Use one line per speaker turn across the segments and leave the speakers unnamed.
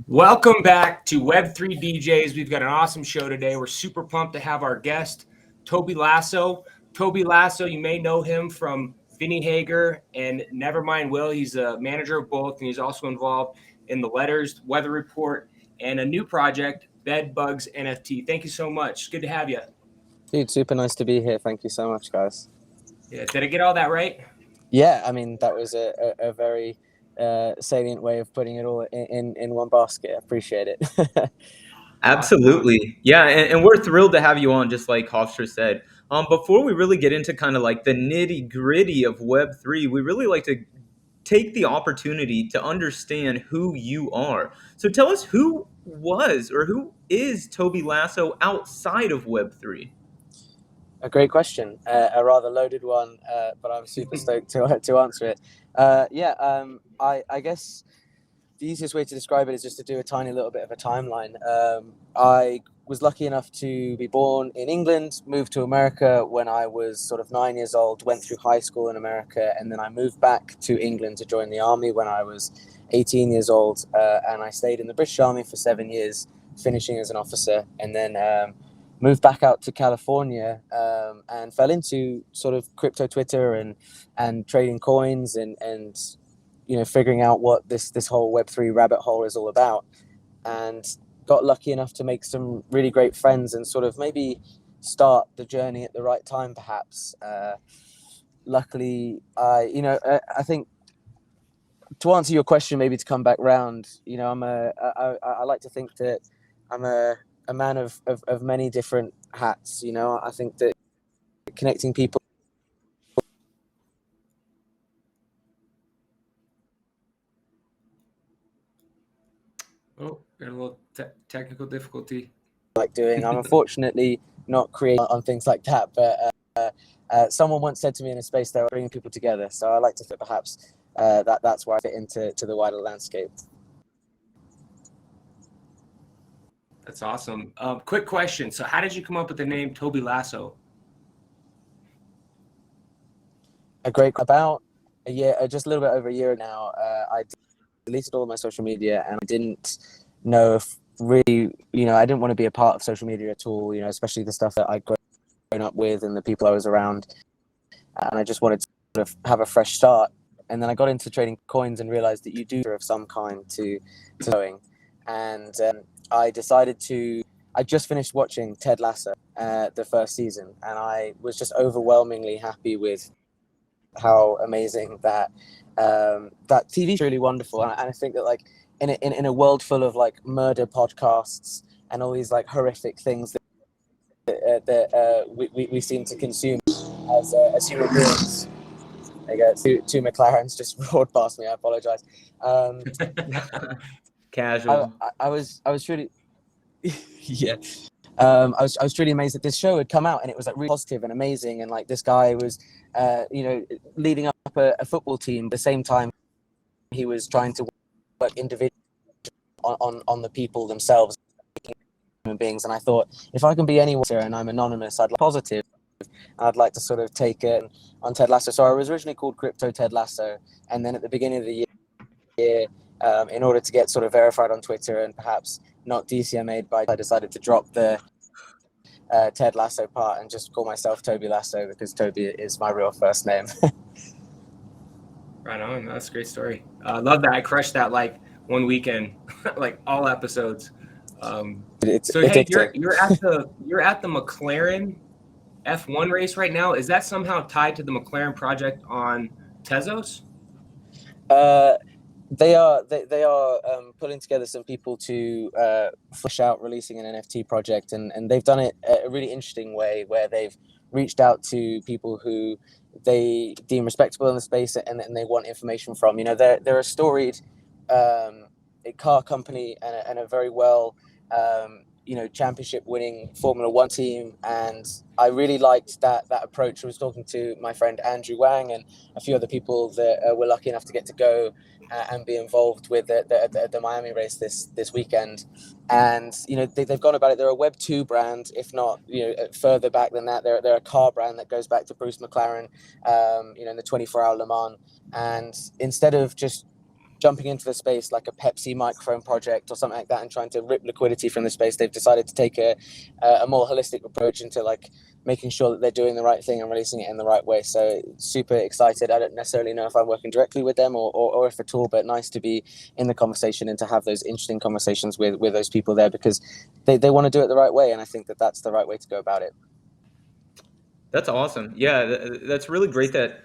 Welcome back to Web3 DJs. We've got an awesome show today. We're super pumped to have our guest, Toby Lasso. Toby Lasso, you may know him from Vinnie, Hager, and Nevermind Will. He's a manager of both, and he's also involved in the Letters, Weather Report, and a new project, Bedbugs NFT. Thank you so much. Good to have you.
Dude, super nice to be here. Thank you so much, guys.
Yeah, did I get all that right?
Yeah, I mean, that was a very salient way of putting it all in one basket. I appreciate it.
Absolutely. Yeah, and we're thrilled to have you on, just like Hofstra said. Before we really get into kind of like the nitty gritty of Web3, we really like to take the opportunity to understand who you are. So tell us who was or who is Toby Lasso outside of Web3?
A great question, a rather loaded one, but I'm super stoked to answer it. I guess the easiest way to describe it is just to do a tiny little bit of a timeline. I was lucky enough to be born in England, moved to America when I was sort of 9 years old, went through high school in America, and then I moved back to England to join the army when I was 18 years old, and I stayed in the British Army for 7 years, finishing as an officer, and then moved back out to California and fell into sort of crypto Twitter and trading coins and figuring out what this whole Web3 rabbit hole is all about, and got lucky enough to make some really great friends and sort of maybe start the journey at the right time, perhaps. Luckily, I think to answer your question, maybe to come back round, I like to think that I'm a man of many different hats. I think that connecting people.
Oh, got a little technical difficulty.
Like doing. I'm unfortunately not creating on things like that, but someone once said to me in a space they were bringing people together. So I like to think perhaps that's where I fit into the wider landscape.
That's awesome. Quick question. So how did you come up with the name Toby Lasso?
About a year, just a little bit over a year now, I deleted all of my social media, and I didn't know if really, I didn't want to be a part of social media at all, especially the stuff that I'd grown up with and the people I was around. And I just wanted to sort of have a fresh start. And then I got into trading coins and realized that you do of some kind to going. And I decided I just finished watching Ted Lasso, the first season, and I was just overwhelmingly happy with how amazing that TV is. Really wonderful. And I think that like in a world full of like murder podcasts and all these like horrific things that we seem to consume as human beings. There you go. Two McLarens just roared past me. I apologize.
Casual.
I was truly yeah. I was truly amazed that this show had come out, and it was like really positive and amazing, and like this guy was leading up a football team. At the same time, he was trying to work individually on the people themselves, human beings. And I thought, if I can be anyone and I'm anonymous, I'd like positive. I'd like to sort of take it on Ted Lasso. So I was originally called Crypto Ted Lasso, and then at the beginning of the year, in order to get sort of verified on Twitter and perhaps not DCMA'd I decided to drop the Ted Lasso part and just call myself Toby Lasso, because Toby is my real first name.
Right on. That's a great story. I love that. I crushed that like one weekend, like all episodes. So hey, you're at the McLaren F1 race right now. Is that somehow tied to the McLaren project on Tezos?
They are pulling together some people to flesh out releasing an NFT project, and they've done it a really interesting way where they've reached out to people who they deem respectable in the space and they want information from. They're a storied car company and a very well championship winning Formula One team, and I really liked that approach. I was talking to my friend Andrew Wang and a few other people that were lucky enough to get to go and be involved with the Miami race this weekend. And they've gone about it. They're a Web2 brand, if not further back than that. They're a car brand that goes back to Bruce McLaren, in the 24-hour Le Mans. And instead of just jumping into the space like a Pepsi microphone project or something like that and trying to rip liquidity from the space. They've decided to take a more holistic approach into like making sure that they're doing the right thing and releasing it in the right way. So super excited. I don't necessarily know if I'm working directly with them or if at all, but nice to be in the conversation and to have those interesting conversations with those people there, because they want to do it the right way. And I think that that's the right way to go about it.
That's awesome. Yeah, that's really great that,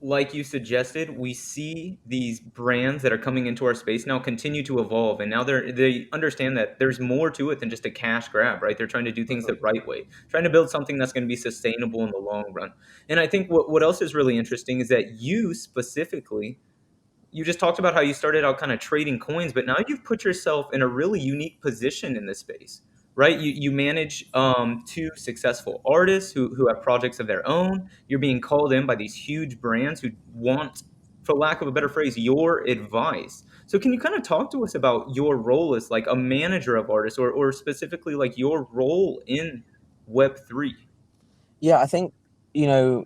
like you suggested, we see these brands that are coming into our space now continue to evolve, and now they understand that there's more to it than just a cash grab, right? They're trying to do things the right way, trying to build something that's going to be sustainable in the long run. And I think what else is really interesting is that you specifically, you just talked about how you started out kind of trading coins, but now you've put yourself in a really unique position in this space, right? You manage two successful artists who have projects of their own. You're being called in by these huge brands who want, for lack of a better phrase, your advice. So can you kind of talk to us about your role as like a manager of artists, or specifically like your role in Web3?
Yeah, I think, you know,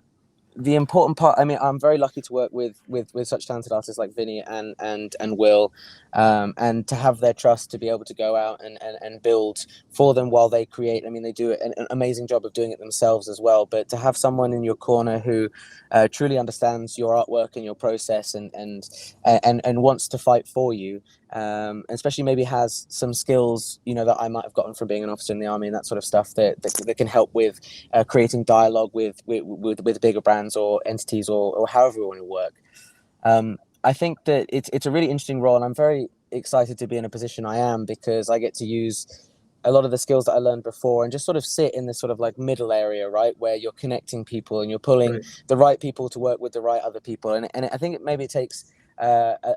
the important part, I mean, I'm very lucky to work with such talented artists like Vinnie and Will, and to have their trust to be able to go out and build for them while they create. I mean, they do an amazing job of doing it themselves as well, but to have someone in your corner who truly understands your artwork and your process and wants to fight for you, especially maybe has some skills, you know, that I might have gotten from being an officer in the army and that sort of stuff that can help with creating dialogue with bigger brands or entities or however we want to work. I think that it's a really interesting role, and I'm very excited to be in a position I am, because I get to use a lot of the skills that I learned before and just sort of sit in this sort of like middle area, right, where you're connecting people and you're pulling the right people to work with the right other people. And I think maybe it takes a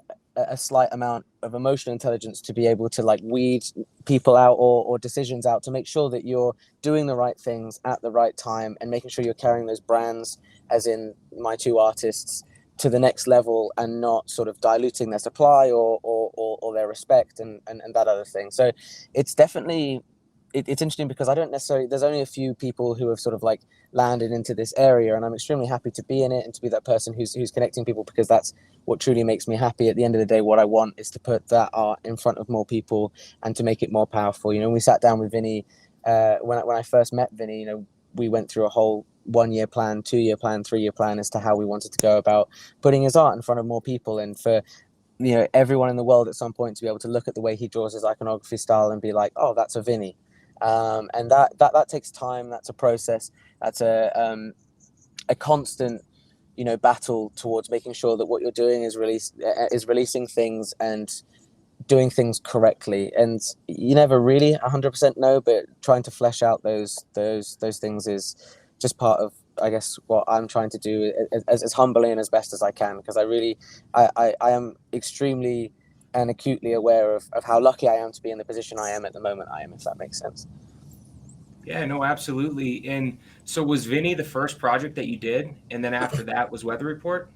slight amount of emotional intelligence to be able to like weed people out or decisions out to make sure that you're doing the right things at the right time and making sure you're carrying those brands, as in my two artists, to the next level and not sort of diluting their supply or their respect and that other thing. So it's definitely it's interesting, because I don't necessarily, there's only a few people who have sort of like landed into this area, and I'm extremely happy to be in it and to be that person who's connecting people, because that's what truly makes me happy. At the end of the day, what I want is to put that art in front of more people and to make it more powerful. You know, when we sat down with Vinnie, when I first met Vinnie, you know, we went through a whole 1-year plan, 2-year plan, 3-year plan as to how we wanted to go about putting his art in front of more people, and for, you know, everyone in the world at some point to be able to look at the way he draws his iconography style and be like, oh, that's a Vinnie. And that takes time. That's a process. That's a constant, you know, battle towards making sure that what you're doing is releasing things and doing things correctly. And you never really 100% know, but trying to flesh out those things is just part of, I guess, what I'm trying to do as humbly and as best as I can, because I am extremely and acutely aware of how lucky I am to be in the position I am at the moment I am, if that makes sense.
Yeah, no, absolutely. And so was Vinnie the first project that you did? And then after that was Weather Report?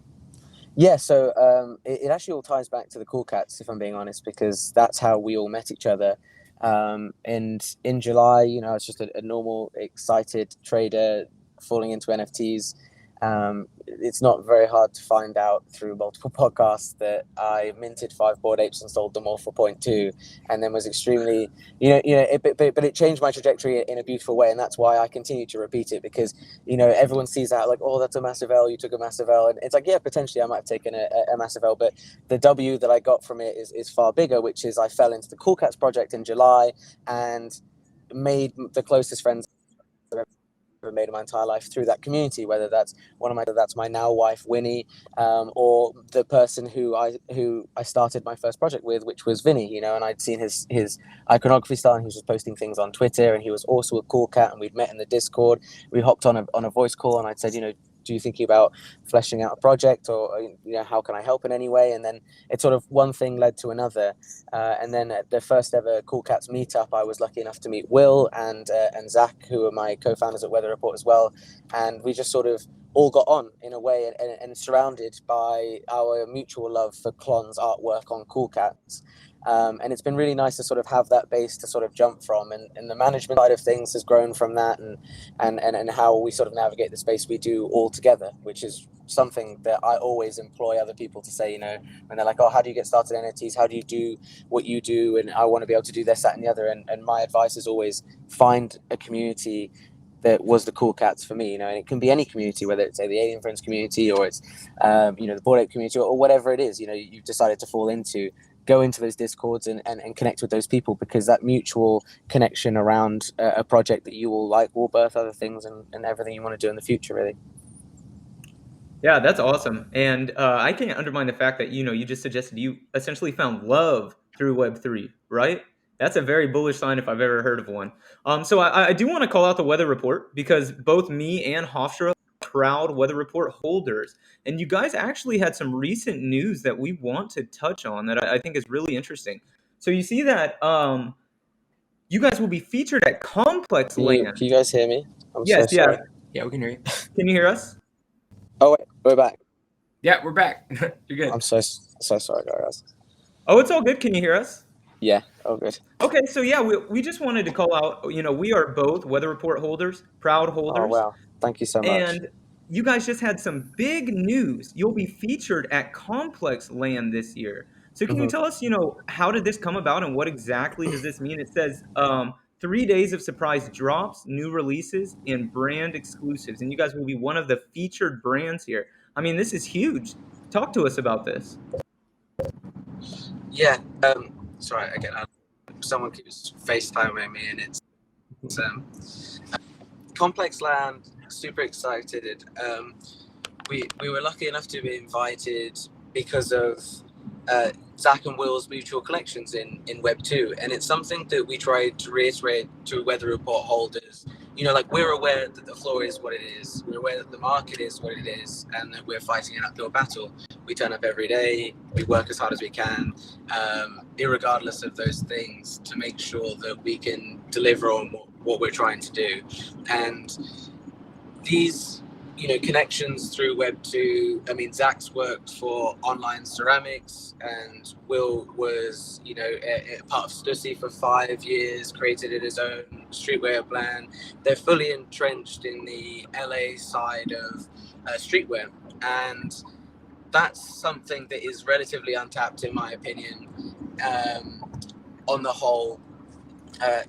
Yeah, so it actually all ties back to the Cool Cats, if I'm being honest, because that's how we all met each other. And in July, you know, I was just a normal, excited trader falling into NFTs. It's not very hard to find out through multiple podcasts that I minted 5 Bored Apes and sold them all for 0.2, and then was extremely, but it changed my trajectory in a beautiful way, and that's why I continue to repeat it, because, you know, everyone sees that like, oh, that's a massive L, you took a massive L, and it's like, yeah, potentially I might have taken a massive L, but the W that I got from it is far bigger, which is I fell into the Cool Cats project in July and made the closest friends I've made in my entire life through that community, whether that's that's my now wife Winnie, or the person who I started my first project with, which was Vinnie, you know, and I'd seen his iconography style, and he was just posting things on Twitter, and he was also a cool cat, and we'd met in the Discord. We hopped on a voice call, and I'd said, you know, do you thinking about fleshing out a project, or, you know, how can I help in any way? And then it sort of, one thing led to another, and then at the first ever Cool Cats meetup, I was lucky enough to meet Will and Zach, who are my co-founders at Weather Report as well, and we just sort of all got on in a way, and surrounded by our mutual love for Klon's artwork on Cool Cats. And it's been really nice to sort of have that base to sort of jump from, and the management side of things has grown from that, and how we sort of navigate the space we do all together, which is something that I always employ other people to say, you know, when they're like, oh, how do you get started in NFTs? How do you do what you do? And I want to be able to do this, that, and the other. And my advice is always find a community that was the Cool Cats for me, you know, and it can be any community, whether it's, say, the Alien Friends community, or it's, you know, the Bored Ape community, or whatever it is, you know, you've decided to fall into. Go into those discords and connect with those people, because that mutual connection around a project that you all like will birth other things and everything you want to do in the future, really.
Yeah, that's awesome. And I can't undermine the fact that, you know, you just suggested you essentially found love through Web3, right? That's a very bullish sign if I've ever heard of one. So I do want to call out the Weather Report, because both me and Hofstra are proud Weather Report holders. And you guys actually had some recent news that we want to touch on that I think is really interesting. So you see that you guys will be featured at Complex Land.
Can you guys hear me? I'm
Yes,
so sorry.
Yeah, we can hear you.
Can you hear us?
Oh, wait, we're back.
Yeah, we're back. You're good.
I'm so sorry, guys.
Oh, it's all good. Can you hear us?
Yeah, oh, good.
Okay, so yeah, we just wanted to call out, you know, we are both Weather Report holders, proud holders.
Oh, wow. Thank you so much.
And you guys just had some big news. You'll be featured at Complex Land this year. So can you tell us, you know, how did this come about and what exactly does this mean? It says 3 days of surprise drops, new releases, and brand exclusives. And you guys will be one of the featured brands here. I mean, this is huge. Talk to us about this.
Yeah, sorry, again, someone keeps FaceTiming me, and it's Complex Land, super excited. We were lucky enough to be invited because of Zach and Will's mutual connections in Web2, and it's something that we try to reiterate to Weather Report holders. You know, like, we're aware that the floor is what it is, we're aware that the market is what it is, and that we're fighting an uphill battle. We turn up every day, we work as hard as we can, irregardless of those things, to make sure that we can deliver on what we're trying to do. And these, you know, connections through Web2, I mean, Zach's worked for Online Ceramics, and Will was, you know, a part of Stussy for 5 years, created his own streetwear brand. They're fully entrenched in the LA side of streetwear, and that's something that is relatively untapped, in my opinion, on the whole,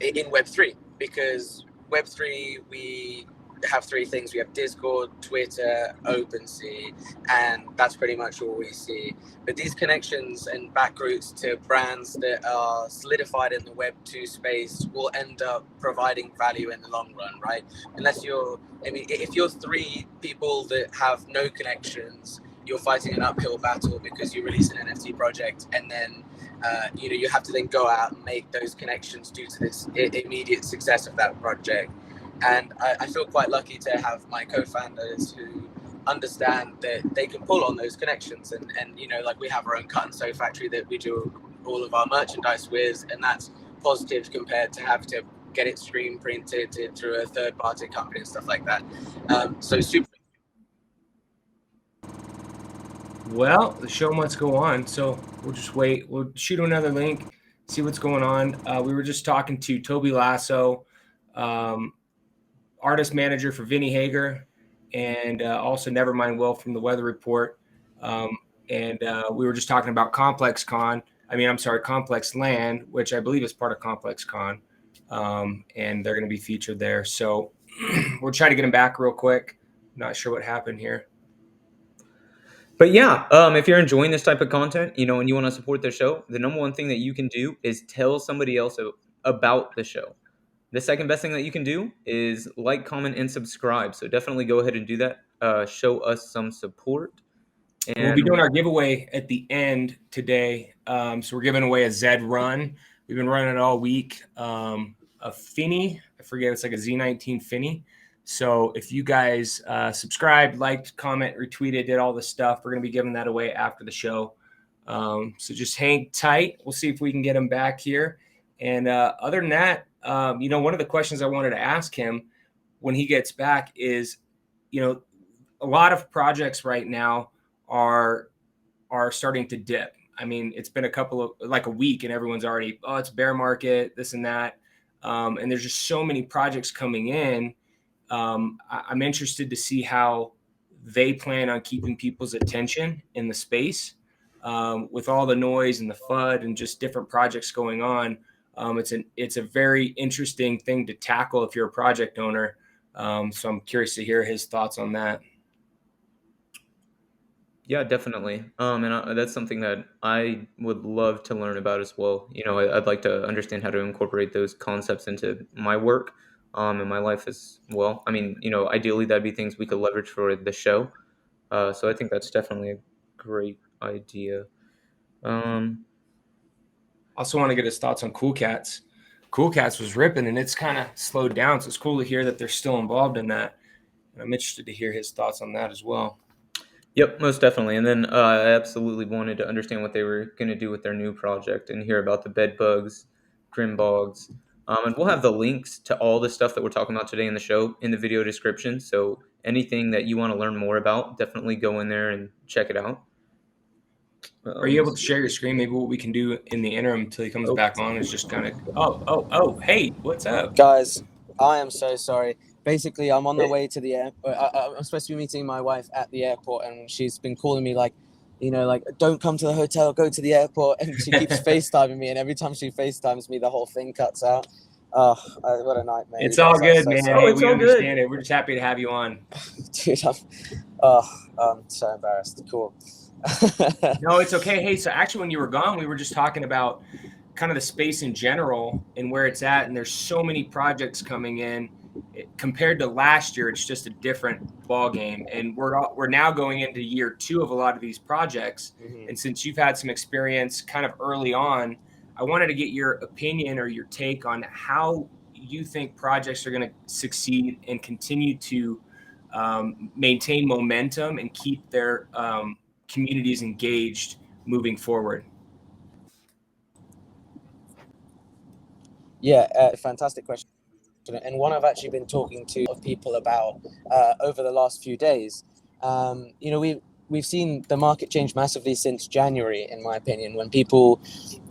in Web3, because Web3, we have three things. We have Discord, Twitter, Opensea, and that's pretty much all we see. But these connections and backroutes to brands that are solidified in the Web2 space will end up providing value in the long run, right? Unless you're, I mean, if you're three people that have no connections, you're fighting an uphill battle, because you release an NFT project and then you know, you have to then go out and make those connections due to this immediate success of that project. And I feel quite lucky to have my co-founders who understand that they can pull on those connections, and you know, like, we have our own cut and sew factory that we do all of our merchandise with, and that's positive compared to have to get it screen printed through a third-party company and stuff like that. So super.
Well, the show must go on, so we'll just wait. We'll shoot another link, see what's going on. We were just talking to Toby Lasso, artist manager for Vinnie Hager, and also Nevermind Will from the Weather Report. And we were just talking about Complex Land, which I believe is part of Complex Con, and they're going to be featured there. So we'll try to get them back real quick. Not sure what happened here.
But yeah, if you're enjoying this type of content, you know, and you want to support the show, the number one thing that you can do is tell somebody else about the show. The second best thing that you can do is like, comment, and subscribe. So definitely go ahead and do that. Show us some support. And
we'll be doing our giveaway at the end today. So we're giving away a Zed run. We've been running it all week. A Finny, I forget, it's like a Z19 Finny. So if you guys subscribed, liked, comment, retweeted, did all the stuff, we're going to be giving that away after the show. So just hang tight. We'll see if we can get him back here. And other than that, you know, one of the questions I wanted to ask him when he gets back is, you know, a lot of projects right now are starting to dip. I mean, it's been a week and everyone's already, oh, it's bear market, this and that. And there's just so many projects coming in. I'm interested to see how they plan on keeping people's attention in the space with all the noise and the FUD and just different projects going on. It's a very interesting thing to tackle if you're a project owner. So I'm curious to hear his thoughts on that.
Yeah, definitely. That's something that I would love to learn about as well. I'd like to understand how to incorporate those concepts into my work, and my life as well. I mean, ideally that'd be things we could leverage for the show. So I think that's definitely a great idea.
Also want to get his thoughts on Cool Cats. Cool Cats was ripping and it's kind of slowed down. So it's cool to hear that they're still involved in that. And I'm interested to hear his thoughts on that as well.
Yep, most definitely. And then I absolutely wanted to understand what they were going to do with their new project and hear about the bed bugs, grim bogs. And we'll have the links to all the stuff that we're talking about today in the show in the video description. So anything that you want to learn more about, definitely go in there and check it out.
Are you able to share your screen? Maybe what we can do in the interim until he comes back on is just kind of, hey, what's up?
Guys, I am so sorry. Basically, I'm on the way to the airport. I'm supposed to be meeting my wife at the airport, and she's been calling me like, don't come to the hotel, go to the airport. And she keeps FaceTiming me, and every time she FaceTimes me, the whole thing cuts out. Oh, what a nightmare.
It's all good, man. Hey, we understand it. We're just happy to have you on.
Dude, I'm so embarrassed. Cool.
No, it's okay. Hey, so actually when you were gone, we were just talking about kind of the space in general and where it's at. And there's so many projects coming in. Compared to last year, it's just a different ball game. And we're now going into year 2 of a lot of these projects. Mm-hmm. And since you've had some experience kind of early on, I wanted to get your opinion or your take on how you think projects are going to succeed and continue to maintain momentum and keep their communities engaged moving forward.
Yeah, fantastic question. And one I've actually been talking to people about over the last few days. We've seen the market change massively since January, in my opinion, when people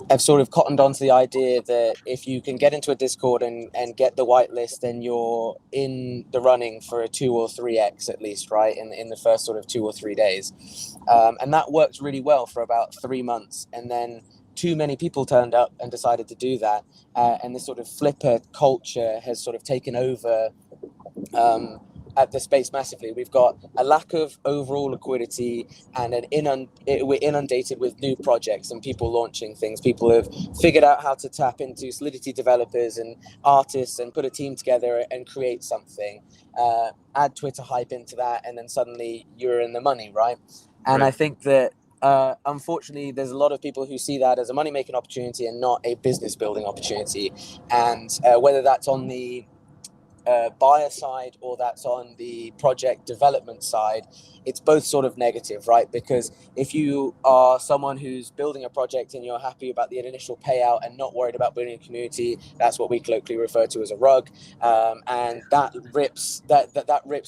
have sort of cottoned onto the idea that if you can get into a Discord and get the whitelist, then you're in the running for a 2 or 3x at least, right, in the first sort of 2 or 3 days. And that worked really well for about 3 months. And then too many people turned up and decided to do that. And this sort of flipper culture has sort of taken over at the space massively. We've got a lack of overall liquidity and we're inundated with new projects and people launching things. People have figured out how to tap into Solidity developers and artists and put a team together and create something, add Twitter hype into that, and then suddenly you're in the money, right? And right. I think that unfortunately, there's a lot of people who see that as a money-making opportunity and not a business-building opportunity. And whether that's on the buyer side or that's on the project development side, it's both sort of negative, right? Because if you are someone who's building a project and you're happy about the initial payout and not worried about building a community, that's what we colloquially refer to as a rug, and that rips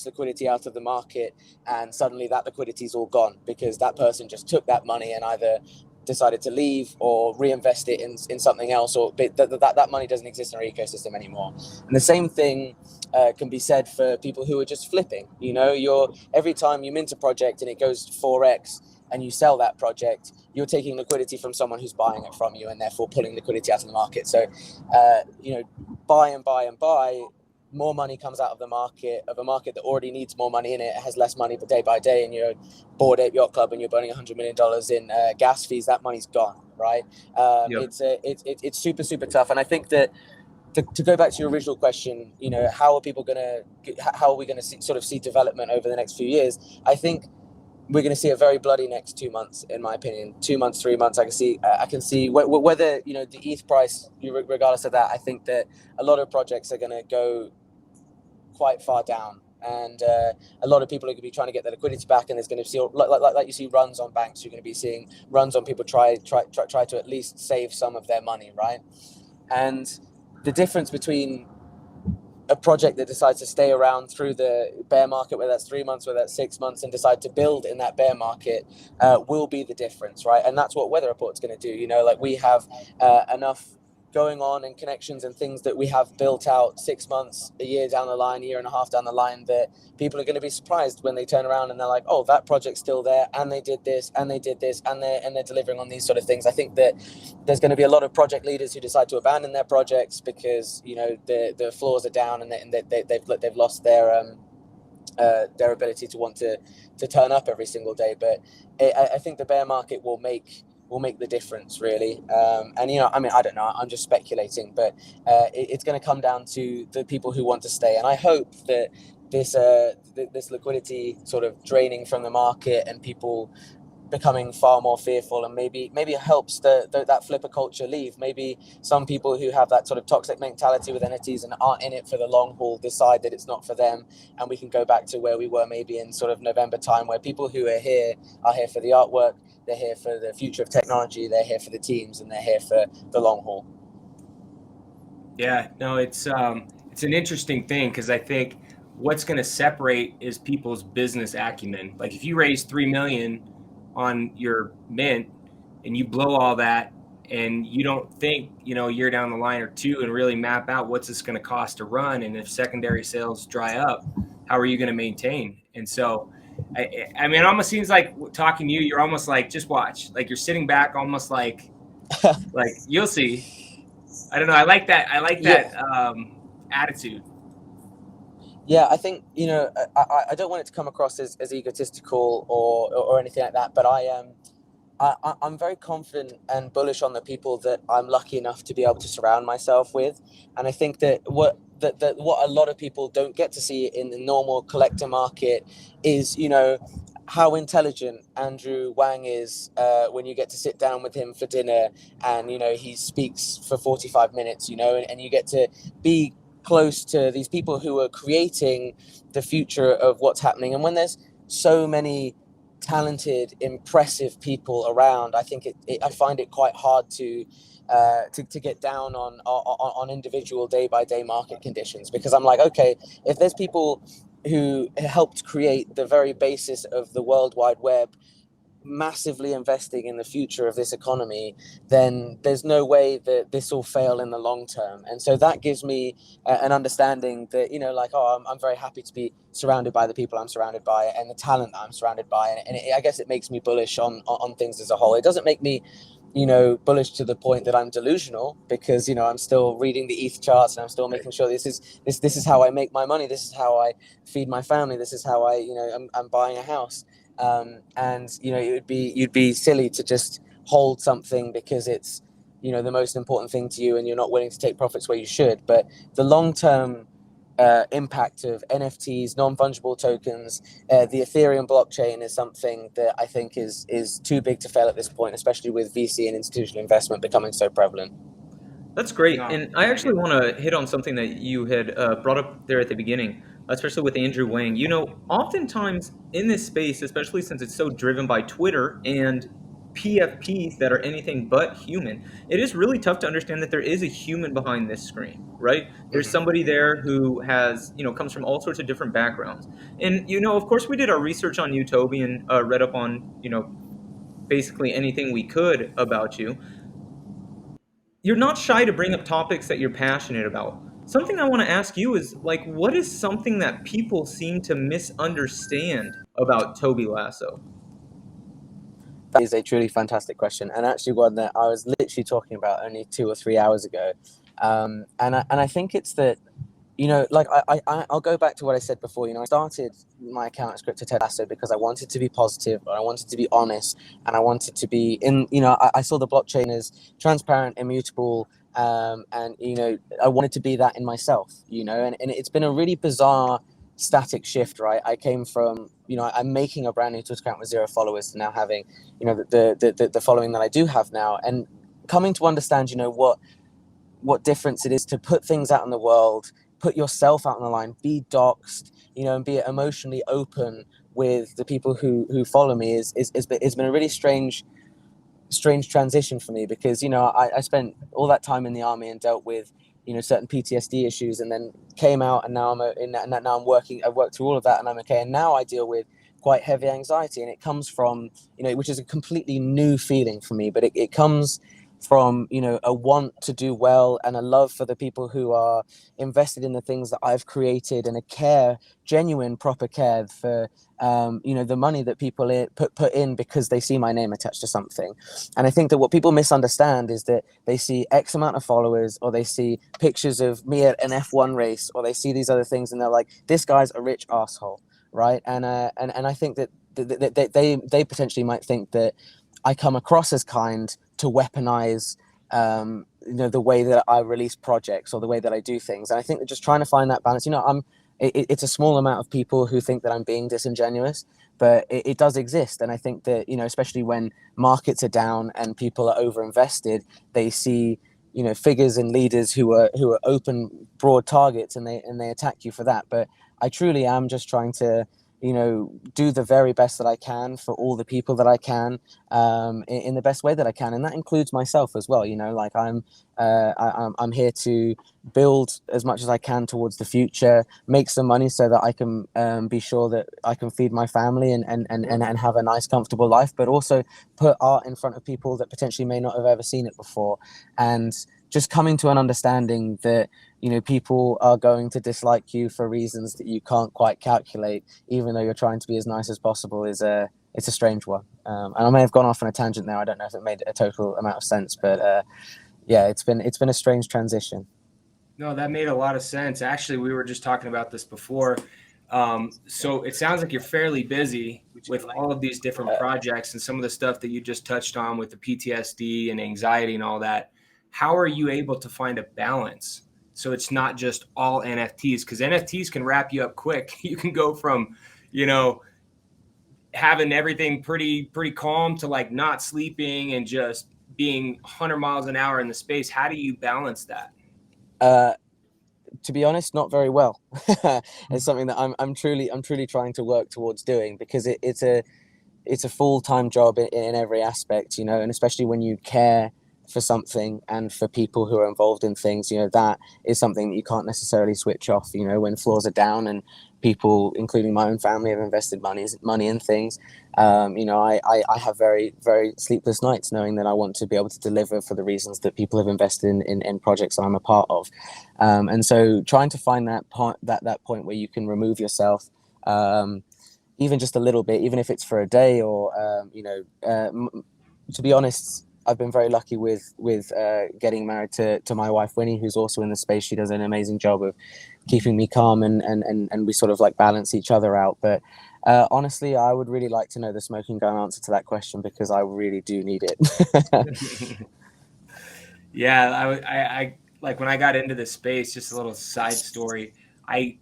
liquidity out of the market, and suddenly that liquidity is all gone because that person just took that money and either decided to leave or reinvest it in something else, or that money doesn't exist in our ecosystem anymore. And the same thing can be said for people who are just flipping. Every time you mint a project and it goes 4x and you sell that project, you're taking liquidity from someone who's buying it from you and therefore pulling liquidity out of the market. So buy and buy and buy, more money comes out of a market that already needs more money in it, has less money day by day, and you're Bored Ape Yacht Club and you're burning $100 million in gas fees, that money's gone, right? Yep. It's super, super tough. And I think that to go back to your original question, how are we going to see development over the next few years? I think we're going to see a very bloody next 2 months, in my opinion. 2 months, 3 months. I can see whether the ETH price, regardless of that. I think that a lot of projects are going to go quite far down, and a lot of people are going to be trying to get their liquidity back. And there's going to see like you see runs on banks. You're going to be seeing runs on people try to at least save some of their money, right? And the difference between a project that decides to stay around through the bear market, whether that's 3 months, whether that's 6 months, and decide to build in that bear market, will be the difference, right? And that's what Weather Report's going to do. You know, like we have enough going on and connections and things that we have built out 6 months, a year down the line, a year and a half down the line, that people are going to be surprised when they turn around and they're like, oh, that project's still there, and they did this, and they did this, and they're delivering on these sort of things. I think that there's going to be a lot of project leaders who decide to abandon their projects because, you know, the floors are down and they've lost their ability to want to turn up every single day. But I think the bear market will make the difference, really. And, you know, I mean, I don't know, I'm just speculating, but it's going to come down to the people who want to stay. And I hope that this liquidity sort of draining from the market and people becoming far more fearful, and maybe it helps that flipper culture leave. Maybe some people who have that sort of toxic mentality with NFTs and aren't in it for the long haul decide that it's not for them, and we can go back to where we were maybe in sort of November time, where people who are here for the artwork, they're here for the future of technology, they're here for the teams, and they're here for the long haul.
Yeah, no, it's an interesting thing, because I think what's going to separate is people's business acumen. Like if you raise 3 million on your mint and you blow all that and you don't think, you know, a year down the line or two and really map out what's this going to cost to run, and if secondary sales dry up, how are you going to maintain? And so I mean, it almost seems like talking to you, you're almost like, just watch, like you're sitting back almost like you'll see. I don't know, I like that attitude.
Yeah, I think, you know, I don't want it to come across as egotistical or anything like that, but I'm very confident and bullish on the people that I'm lucky enough to be able to surround myself with. And I think that what a lot of people don't get to see in the normal collector market is, you know, how intelligent Andrew Wang is when you get to sit down with him for dinner, and, you know, he speaks for 45 minutes, you know, and you get to be close to these people who are creating the future of what's happening. And when there's so many talented, impressive people around, I think I find it quite hard to get down on individual day-by-day market conditions, because I'm like, okay, if there's people who helped create the very basis of the World Wide Web, massively investing in the future of this economy, then there's no way that this will fail in the long term. And so that gives me an understanding that, you know, like, oh, I'm very happy to be surrounded by the people I'm surrounded by and the talent that I'm surrounded by. And I guess it makes me bullish on things as a whole. It doesn't make me, you know, bullish to the point that I'm delusional, because, you know, I'm still reading the ETH charts and I'm still making sure this is how I make my money. This is how I feed my family. This is how I, you know, I'm buying a house. And, you know, you'd be silly to just hold something because it's, you know, the most important thing to you and you're not willing to take profits where you should. But the long-term impact of NFTs, non-fungible tokens, the Ethereum blockchain is something that I think is too big to fail at this point, especially with VC and institutional investment becoming so prevalent.
That's great. And I actually want to hit on something that you had brought up there at the beginning, especially with Andrew Wang. You know, oftentimes in this space, especially since it's so driven by Twitter and PFPs that are anything but human, it is really tough to understand that there is a human behind this screen, right? There's somebody there who has, you know, comes from all sorts of different backgrounds. And, you know, of course, we did our research on you, Toby, and read up on, you know, basically anything we could about you. You're not shy to bring up topics that you're passionate about. Something I want to ask you is, like, what is something that people seem to misunderstand about Toby Lasso?
That is a truly fantastic question, and actually one that I was literally talking about only 2 or 3 hours ago. And I think it's that, you know, like I'll go back to what I said before. You know, I started my account as Toby Lasso because I wanted to be positive, I wanted to be honest, and I wanted to be in, you know, I saw the blockchain as transparent, immutable, and, you know, I wanted to be that in myself, you know, and it's been a really bizarre static shift, right? I came from, you know, I'm making a brand new Twitter account with 0 followers to now having, you know, the following that I do have now, and coming to understand, you know, what difference it is to put things out in the world, put yourself out on the line, be doxxed, you know, and be emotionally open with the people who follow me it's been a really strange transition for me, because, you know, I spent all that time in the army and dealt with certain PTSD issues, and then came out, and now I've worked through all of that, and I'm okay. And now I deal with quite heavy anxiety, and it comes from, which is a completely new feeling for me, but it comes from, a want to do well and a love for the people who are invested in the things that I've created, and a care, genuine, proper care for, the money that people put in because they see my name attached to something. And I think that what people misunderstand is that they see X amount of followers, or they see pictures of me at an F1 race, or they see these other things, and they're like, this guy's a rich asshole, right? And I think that they potentially might think that I come across as kind to weaponize the way that I release projects or the way that I do things. And I think that just trying to find that balance, it's a small amount of people who think that I'm being disingenuous, but it does exist. And I think that, especially when markets are down and people are overinvested, they see, figures and leaders who are open, broad targets, and they attack you for that. But I truly am just trying to, do the very best that I can for all the people that I can, in the best way that I can, and that includes myself as well. Like I'm here to build as much as I can towards the future, make some money so that I can be sure that I can feed my family and have a nice, comfortable life, but also put art in front of people that potentially may not have ever seen it before, and just coming to an understanding that people are going to dislike you for reasons that you can't quite calculate, even though you're trying to be as nice as possible, it's a strange one. And I may have gone off on a tangent there. I don't know if it made a total amount of sense, but yeah, it's been a strange transition.
No, that made a lot of sense. Actually, we were just talking about this before. So it sounds like you're fairly busy with all of these different projects and some of the stuff that you just touched on with the PTSD and anxiety and all that. How are you able to find a balance so it's not just all NFTs? Because NFTs can wrap you up quick. You can go from, having everything pretty calm to like not sleeping and just being 100 miles an hour in the space. How do you balance that?
To be honest, not very well. It's something that I'm truly trying to work towards doing, because it's a full-time job in every aspect, and especially when you care for something and for people who are involved in things, that is something that you can't necessarily switch off. When floors are down and people, including my own family, have invested money in things, I have very, very sleepless nights knowing that I want to be able to deliver for the reasons that people have invested in projects that I'm a part of, and so trying to find that point where you can remove yourself, even just a little bit, even if it's for a day, or to be honest, I've been very lucky with getting married to my wife, Winnie, who's also in the space. She does an amazing job of keeping me calm, and we sort of like balance each other out. But honestly, I would really like to know the smoking gun answer to that question, because I really do need it.
Yeah, I like when I got into this space, just a little side story. I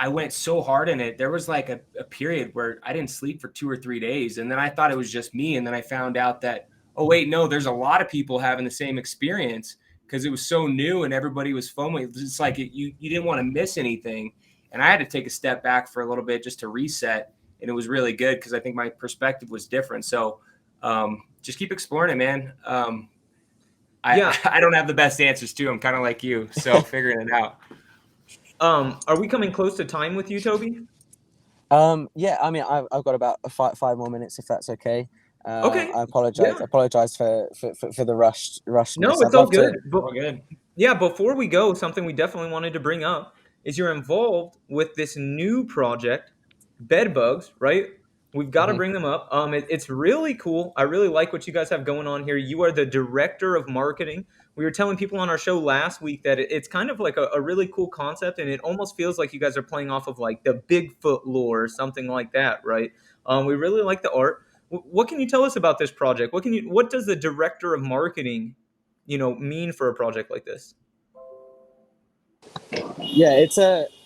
went so hard in it. There was like a period where I didn't sleep for 2 or 3 days. And then I thought it was just me. And then I found out that, oh, wait, no, there's a lot of people having the same experience, because it was so new and everybody was foaming. It's like you didn't want to miss anything. And I had to take a step back for a little bit just to reset. And it was really good because I think my perspective was different. So just keep exploring it, man. I don't have the best answers too. I'm kind of like you. So figuring it out.
Are we coming close to time with you, Toby?
Yeah, I mean, I've got about five more minutes, if that's okay.
Okay.
I apologize.
Yeah.
Apologize for the rush.
No, it's all good. All good. Yeah, before we go, something we definitely wanted to bring up is you're involved with this new project, Bedbugs, right? We've got to bring them up. It's really cool. I really like what you guys have going on here. You are the director of marketing. We were telling people on our show last week that it's kind of like a really cool concept, and it almost feels like you guys are playing off of like the Bigfoot lore or something like that, right? We really like the art. What can you tell us about this project? What does the director of marketing, mean for a project like this?
Yeah,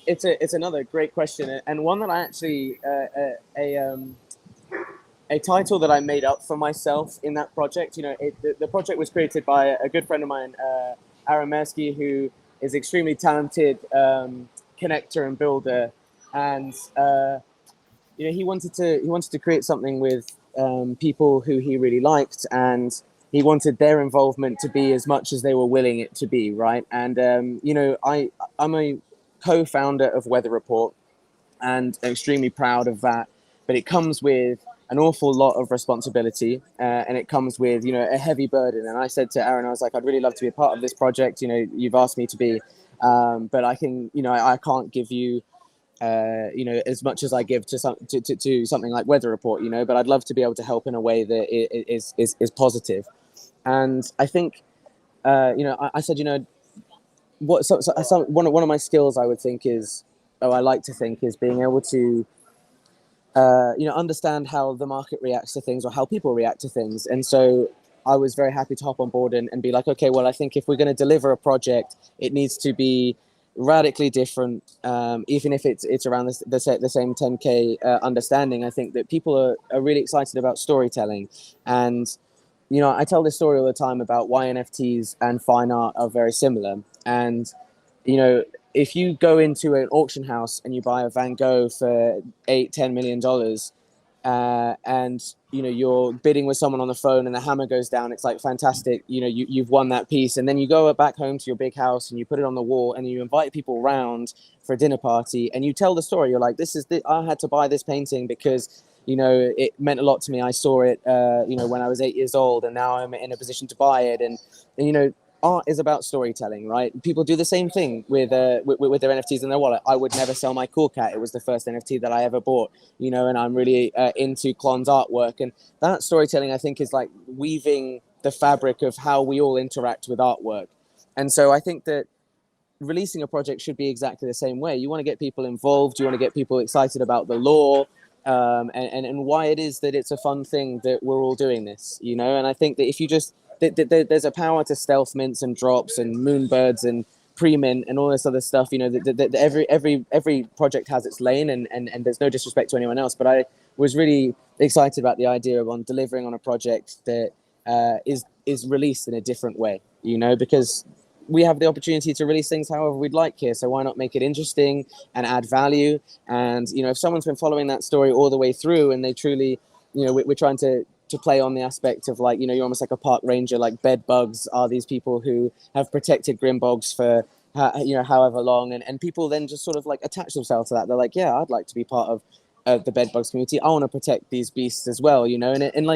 it's another great question, and one that I actually a title that I made up for myself in that project. The project was created by a good friend of mine, Aaron Mersky, who is extremely talented connector and builder, and he wanted to create something with people who he really liked, and he wanted their involvement to be as much as they were willing it to be, right? And you know, I'm a co-founder of Weather Report, and extremely proud of that. But it comes with an awful lot of responsibility, and it comes with, you know, a heavy burden. And I said to Aaron, I was like, I'd really love to be a part of this project. You know, you've asked me to be, but I can, you know, I can't give you, you know, as much as I give to something like Weather Report, you know. But I'd love to be able to help in a way that is positive. And I think, you know, I said, you know, one of my skills I would think is, I like to think, is being able to, you know, understand how the market reacts to things or how people react to things. And so I was very happy to hop on board and be like, okay, well, I think if we're going to deliver a project, it needs to be radically different, even if it's around the same 10K understanding. I think that people are really excited about storytelling. And, you know, I tell this story all the time about why NFTs and fine art are very similar. And, you know, if you go into an auction house and you buy a Van Gogh for $8-10 million, and, you know, you're bidding with someone on the phone and the hammer goes down, it's like, fantastic, you know, you've won that piece. And then you go back home to your big house and you put it on the wall and you invite people around for a dinner party and you tell the story. You're like, I had to buy this painting because, you know, it meant a lot to me. I saw it, you know, when I was 8 years old, and now I'm in a position to buy it. And you know, art is about storytelling, right? People do the same thing with their NFTs in their wallet. I would never sell my cool cat. It was the first NFT that I ever bought, you know, and I'm really into Klon's artwork. And that storytelling, I think, is like weaving the fabric of how we all interact with artwork. And so I think that releasing a project should be exactly the same way. You want to get people involved. You want to get people excited about the lore, and why it is that it's a fun thing that we're all doing this, you know. And I think that if you just, there's a power to stealth mints and drops and moonbirds and pre-mint and all this other stuff, you know. Every project has its lane, and there's no disrespect to anyone else, but I was really excited about the idea of delivering on a project that is released in a different way, you know, because we have the opportunity to release things however we'd like here. So why not make it interesting and add value? And, you know, if someone's been following that story all the way through and they truly, you know, we're trying to play on the aspect of, like, you know, you're almost like a park ranger, like bed bugs are these people who have protected Grimbogs for, you know, however long. And people then just sort of like attach themselves to that. They're like, yeah, I'd like to be part of the bed bugs community. I want to protect these beasts as well, you know. And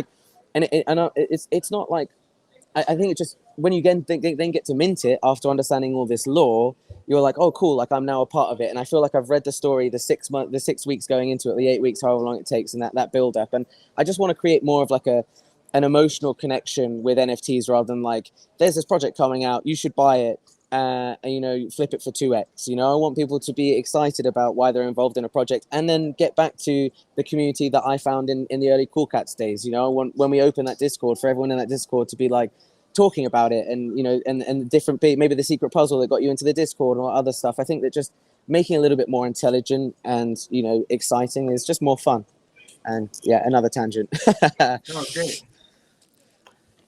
it's not like, I think it's just when you then get to mint it after understanding all this lore, you're like, oh, cool, like I'm now a part of it. And I feel like I've read the story, the 6 weeks going into it, the 8 weeks, however long it takes, and that build up. And I just want to create more of like an emotional connection with NFTs rather than like, there's this project coming out, you should buy it, and, you know, flip it for 2x. You know, I want people to be excited about why they're involved in a project, and then get back to the community that I found in the early Cool Cats days. You know, I want, when we open that Discord, for everyone in that Discord to be like talking about it, and, you know, and different, maybe the secret puzzle that got you into the Discord or other stuff. I think that just making it a little bit more intelligent and, you know, exciting is just more fun. And yeah, another tangent.
Oh, great.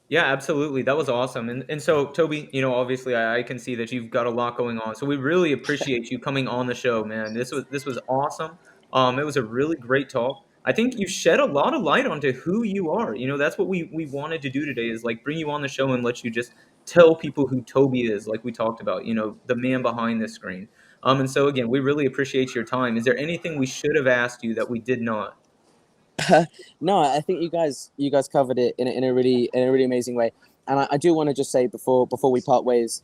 Yeah, absolutely. That was awesome. And so, Toby, you know, obviously I can see that you've got a lot going on. So we really appreciate you coming on the show, man. This was awesome. It was a really great talk. I think you shed a lot of light onto who you are. You know, that's what we wanted to do today, is like bring you on the show and let you just tell people who Toby is, like we talked about, you know, the man behind the screen. And so again, we really appreciate your time. Is there anything we should have asked you that we did not?
No, I think you guys covered it in a really amazing way. And I do want to just say before we part ways,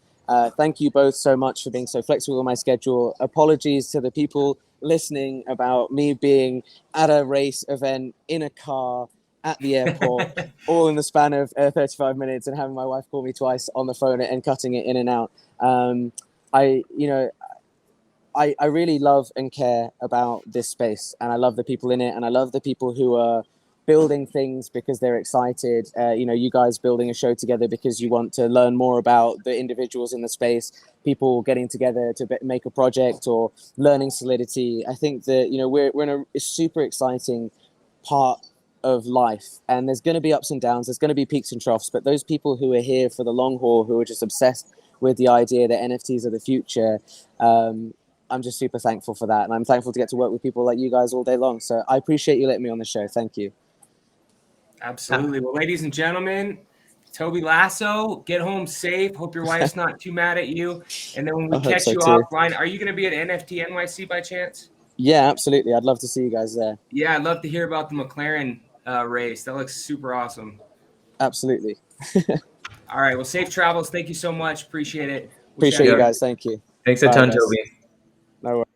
thank you both so much for being so flexible with my schedule. Apologies to the people listening about me being at a race event in a car at the airport, all in the span of 35 minutes, and having my wife call me twice on the phone and cutting it in and out. I really love and care about this space, and I love the people in it, and I love the people who are building things because they're excited. You know, you guys building a show together because you want to learn more about the individuals in the space, people getting together to make a project or learning Solidity. I think that, you know, we're in a super exciting part of life, and there's going to be ups and downs, there's going to be peaks and troughs, but those people who are here for the long haul, who are just obsessed with the idea that NFTs are the future, I'm just super thankful for that. And I'm thankful to get to work with people like you guys all day long. So I appreciate you letting me on the show. Thank you.
Absolutely. Well, ladies and gentlemen, Toby Lasso, get home safe. Hope your wife's not too mad at you. And then when we
I hope
catch
so
you
too.
offline, are you going to be at NFT NYC by chance?
Yeah, absolutely. I'd love to see you guys there.
Yeah, I'd love to hear about the McLaren race. That looks super awesome.
Absolutely.
All right. Well, safe travels. Thank you so much. Appreciate it.
Appreciate you guys. Thank you.
Thanks a
Bye,
ton,
guys.
Toby.
No worries.